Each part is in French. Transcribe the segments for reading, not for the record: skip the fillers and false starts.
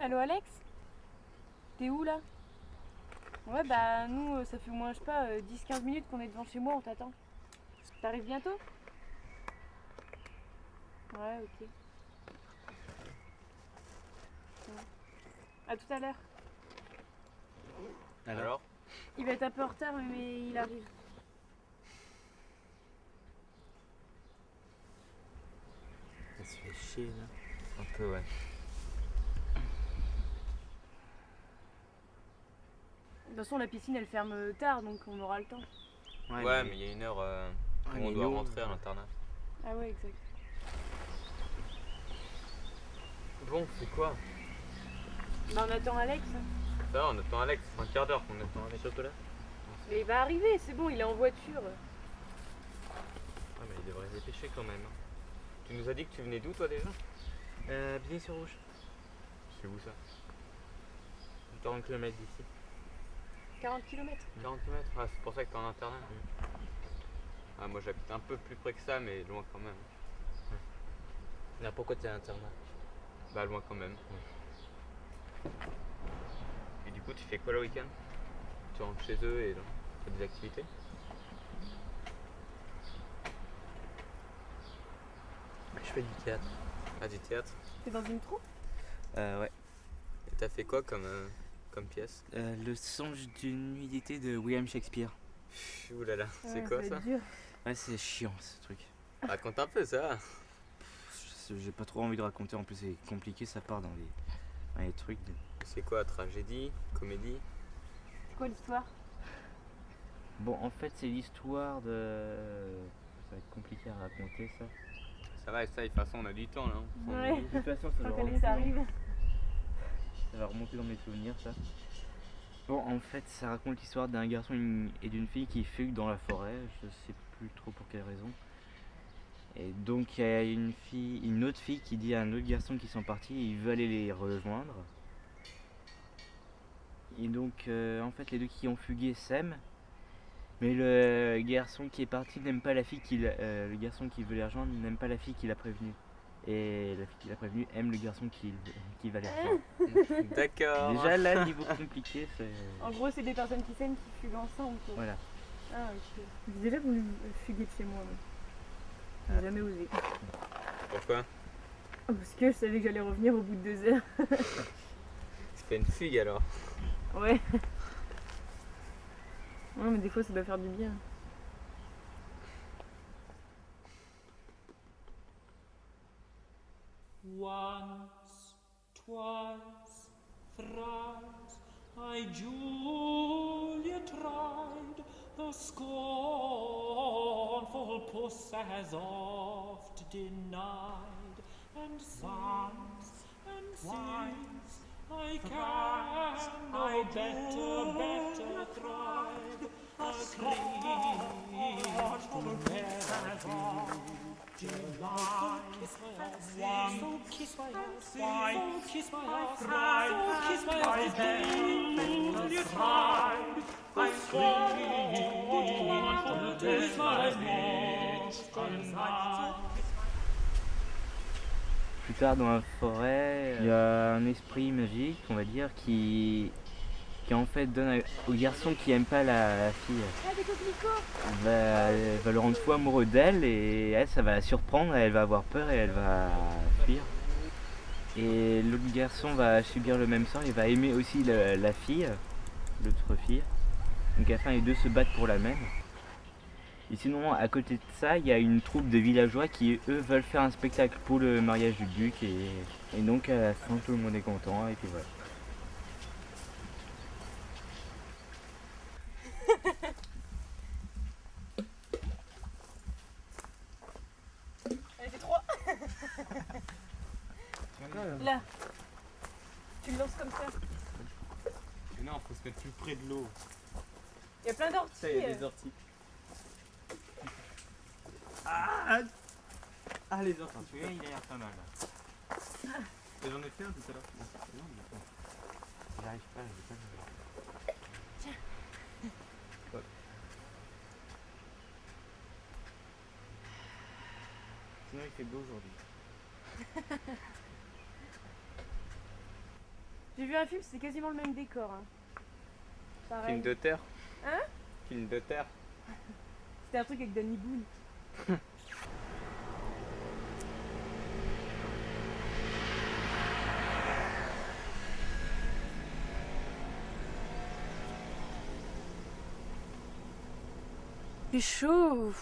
Allô Alex? T'es où là? Ouais bah nous ça fait au moins je sais pas 10-15 minutes qu'on est devant chez moi, on t'attend. T'arrives bientôt? Ouais ok. Ouais. À tout à l'heure. Alors? Il va être un peu en retard mais il arrive. Ça se fait chier là. Un peu, ouais. De toute façon la piscine elle ferme tard donc on aura le temps. Ouais, mais il y a une heure où on doit rentrer à l'internat. Ah ouais exact. Bon, c'est quoi? Bah on attend Alex. Ça va, on attend Alex. C'est un quart d'heure qu'on attend Alex. Chocolat? Mais il va arriver, c'est bon, il est en voiture. Ah, mais il devrait se dépêcher quand même. Tu nous as dit que tu venais d'où toi déjà? Bigny-sur-Rouge. C'est où ça? 40 km d'ici. 40 km. 40 km? Ah, c'est pour ça que t'es en internat? Ah, moi j'habite un peu plus près que ça, mais loin quand même. Alors pourquoi t'es à l'internat? Bah, loin quand même. Et du coup, tu fais quoi le week-end? Tu rentres chez eux et tu fais des activités? Je fais du théâtre. Ah, du théâtre? T'es dans une troupe? Ouais. Et t'as fait quoi comme pièce? Le songe d'une nuit d'été de William Shakespeare. Ouh là là, c'est Ouais, quoi va ça? être dur. Ouais, c'est chiant ce truc. Raconte un peu ça. J'ai pas trop envie de raconter, en plus c'est compliqué, ça part dans les trucs. C'est quoi, tragédie, comédie? C'est quoi l'histoire? Bon, en fait, c'est l'histoire de. Ça va être compliqué à raconter ça. Ça va, ça, de toute façon, on a du temps là. Ouais. De toute façon, ça va, Quand remonter Alex arrive. ça va remonter dans mes souvenirs ça. Bon, en fait, ça raconte l'histoire d'un garçon et d'une fille qui fuguent dans la forêt, je sais plus trop pour quelle raison. Et donc, il y a une autre fille qui dit à un autre garçon qu'ils sont partis et il veut aller les rejoindre. Et donc, en fait, les deux qui ont fugué s'aiment. Mais le garçon qui est parti n'aime pas la fille le garçon qui veut les rejoindre n'aime pas la fille qu'il a prévenue. Et la fille qu'il a prévenue aime le garçon qui va les rejoindre. D'accord. Déjà là, niveau compliqué, c'est. En gros c'est des personnes qui s'aiment qui fuguent ensemble quoi. Voilà. Ah ok. J'ai déjà voulu fuguer de chez moi mais j'ai jamais osé. Pourquoi? Parce que je savais que j'allais revenir au bout de 2 heures. C'est pas une fugue alors. Ouais. Ouais mais des fois ça doit faire du bien. Once, twice, thrice, I Julia tried, the scornful puss as oft denied, and since, I can no better thrive, a screech to never delight. So kiss my ass, so kiss my ass, so kiss my ass, Julia tried. I scream to taste my nostrils. Plus tard dans la forêt, il y a un esprit magique, on va dire, qui en fait donne au garçon qui aime pas la fille. Ah des coquelicots. Va le rendre fou amoureux d'elle et elle, ça va la surprendre, elle va avoir peur et elle va fuir. Et l'autre garçon va subir le même sort, il va aimer aussi la fille, l'autre fille. Donc à la fin les deux se battent pour la même. Et sinon à côté de ça, il y a une troupe de villageois qui eux veulent faire un spectacle pour le mariage du duc et donc à la fin tout le monde est content et puis voilà. Allez fais 3. Là. Tu le lances comme ça. Mais non, faut se mettre plus près de l'eau. Il y a plein d'orties. orties. Ah, les orties. Celui-là il a l'air pas mal. Mais j'en ai fait un tout à l'heure. J'arrive pas, j'ai pas le. Sinon il fait beau aujourd'hui. J'ai vu un film, c'était quasiment le même décor. Hein. Pareil. Film de terre. Hein? Film de terre. C'était un truc avec Danny Boone. C'est chaud.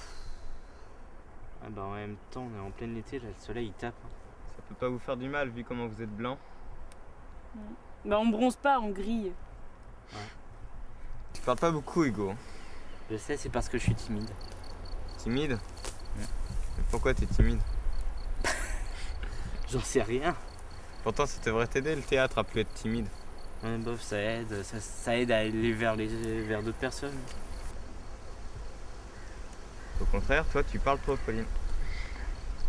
Ah bah en même temps, on est en plein été, là, le soleil il tape. Ça peut pas vous faire du mal vu comment vous êtes blanc. Bah on bronze pas, on grille. Tu parles pas beaucoup, Hugo. Je sais, c'est parce que je suis timide. Timide? Mais pourquoi t'es timide? J'en sais rien. Pourtant, ça devrait t'aider le théâtre à plus être timide. Ouais, bof, ça aide, ça aide à aller vers d'autres personnes. Au contraire, toi, tu parles trop, Pauline.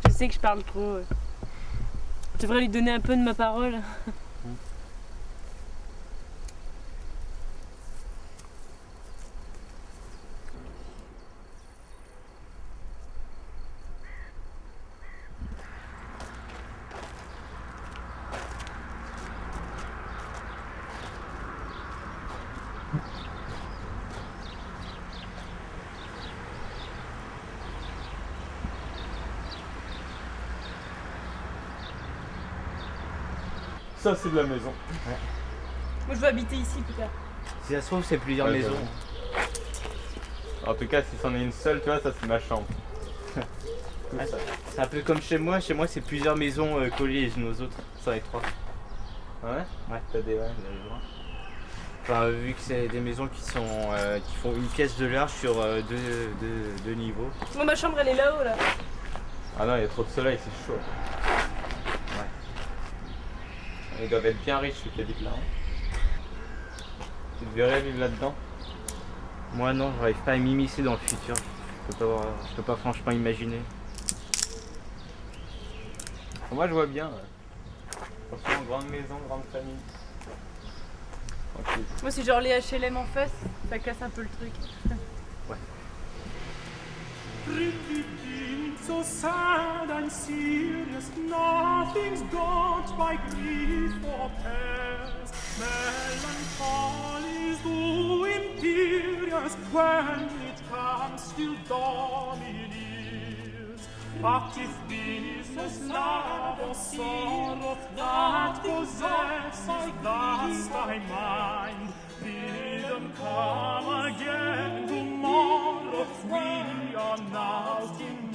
Je sais que je parle trop. Je devrais lui donner un peu de ma parole. Ça, c'est de la maison. Moi je veux habiter ici plus tard. Si ça se trouve, c'est plusieurs Ouais, maisons. En tout cas, si c'en est une seule, tu vois, ça, c'est ma chambre. Ah, c'est un peu comme chez moi c'est plusieurs maisons collées les unes aux autres. Ça en est 3. Ah ouais? Ouais. T'as des... Ouais. Enfin, vu que c'est des maisons qui font une pièce de large sur deux niveaux. Moi ma chambre elle est là-haut là. Ah non, il y a trop de soleil, c'est chaud. Ouais. Ils doivent être bien riches, ceux qui habitent là. Hein. Tu te verrais vivre là-dedans? Moi non, j'arrive pas à m'immiscer dans le futur. Je peux pas franchement imaginer. Moi, je vois bien. Ouais. Franchement, grande maison, grande famille. Tranquille. Moi c'est genre les HLM en face, ça casse un peu le truc. So sad and serious, nothing's got by grief or cares. Melancholy's too imperious when it comes still domineers. But if business, love or sorrow that possesses thus thy mind, bid them come again tomorrow. We are now in